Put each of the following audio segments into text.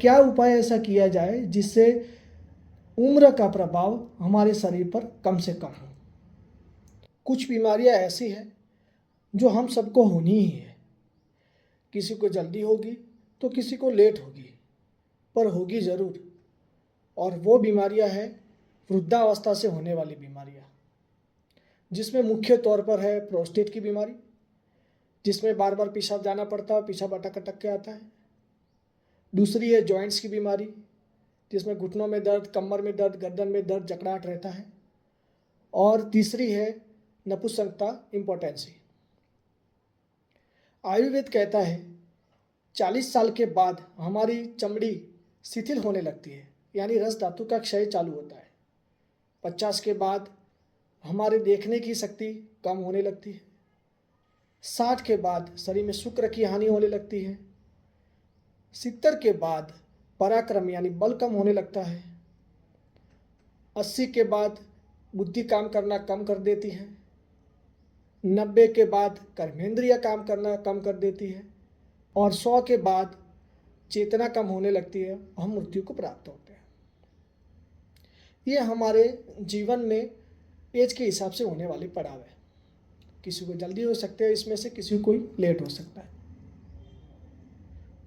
क्या उपाय ऐसा किया जाए जिससे उम्र का प्रभाव हमारे शरीर पर कम से कम हो। कुछ बीमारियां ऐसी हैं जो हम सबको होनी ही है। किसी को जल्दी होगी तो किसी को लेट होगी, पर होगी ज़रूर। और वो बीमारियां हैं वृद्धावस्था से होने वाली बीमारियां, जिसमें मुख्य तौर पर है प्रोस्टेट की बीमारी, जिसमें बार बार पेशाब जाना पड़ता है, पेशाब अटक अटक के आता है। दूसरी है जॉइंट्स की बीमारी, जिसमें घुटनों में दर्द, कमर में दर्द, गर्दन में दर्द, जकड़ाहट रहता है। और तीसरी है नपुंसकता, इम्पोटेंसी। आयुर्वेद कहता है 40 साल के बाद हमारी चमड़ी शिथिल होने लगती है, यानी रस धातु का क्षय चालू होता है। 50 के बाद हमारे देखने की शक्ति कम होने लगती है। 60 के बाद शरीर में शुक्र की हानि होने लगती है। 70 के बाद पराक्रम यानी बल कम होने लगता है। 80 के बाद बुद्धि काम करना कम कर देती है। 90 के बाद कर्मेंद्रिय काम करना कम कर देती है। और 100 के बाद चेतना कम होने लगती है, हम मृत्यु को प्राप्त होते हैं। ये हमारे जीवन में एज के हिसाब से होने वाले पड़ाव है। किसी को जल्दी हो सकते हैं, इसमें से किसी को कोई लेट हो सकता है।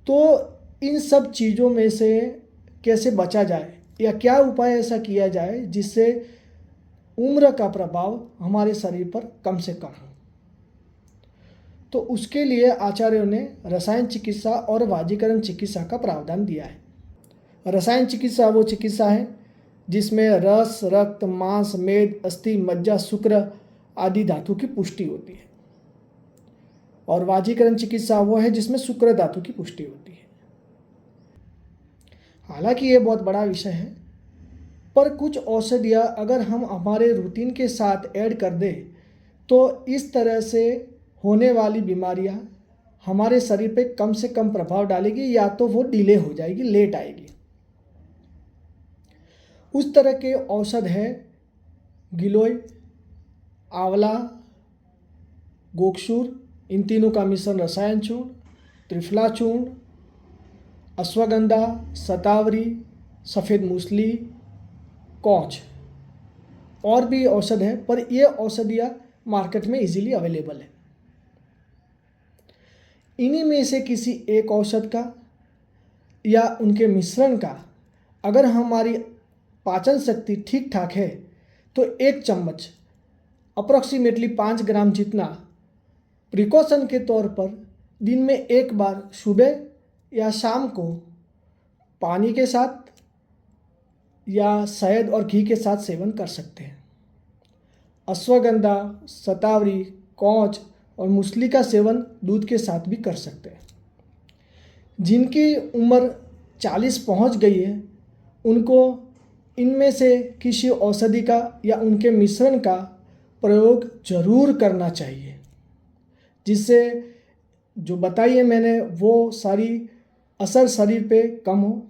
तो इन सब चीज़ों में से कैसे बचा जाए या क्या उपाय ऐसा किया जाए जिससे उम्र का प्रभाव हमारे शरीर पर कम से कम हो। तो उसके लिए आचार्यों ने रसायन चिकित्सा और वाजीकरण चिकित्सा का प्रावधान दिया है। रसायन चिकित्सा वो चिकित्सा है जिसमें रस, रक्त, मांस, मेद, अस्थि, मज्जा, शुक्र आदि धातु की पुष्टि होती है। और वाजीकरण चिकित्सा वो है जिसमें शुक्र धातु की पुष्टि होती है। हालांकि ये बहुत बड़ा विषय है, पर कुछ औषधियाँ अगर हम हमारे रूटीन के साथ ऐड कर दें तो इस तरह से होने वाली बीमारियां हमारे शरीर पे कम से कम प्रभाव डालेगी, या तो वो डिले हो जाएगी, लेट आएगी। उस तरह के औषध है गिलोय, आंवला, गोक्षूर, इन तीनों का मिश्रण रसायन चूर्ण, त्रिफला चूर्ण, अश्वगंधा, शतावरी, सफ़ेद मूसली, कौच और भी औषध है, पर ये औषधियाँ मार्केट में इजीली अवेलेबल है। इन्हीं में से किसी एक औषध का या उनके मिश्रण का अगर हमारी पाचन शक्ति ठीक ठाक है तो 1 चम्मच अप्रॉक्सीमेटली 5 ग्राम जितना प्रिकॉशन के तौर पर दिन में एक बार सुबह या शाम को पानी के साथ या शहद और घी के साथ सेवन कर सकते हैं। अश्वगंधा, शतावरी, कौच और मूसली का सेवन दूध के साथ भी कर सकते हैं। जिनकी उम्र 40 पहुंच गई है उनको इनमें से किसी औषधि का या उनके मिश्रण का प्रयोग जरूर करना चाहिए, जिससे जो बताइए मैंने वो सारी असर शरीर पे कम हो,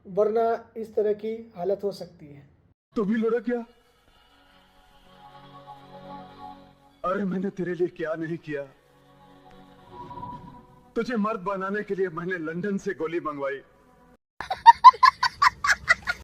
वरना इस तरह की हालत हो सकती है। तो भी लड़ा क्या? अरे मैंने तेरे लिए क्या नहीं किया। तुझे मर्द बनाने के लिए मैंने लंदन से गोली मंगवाई,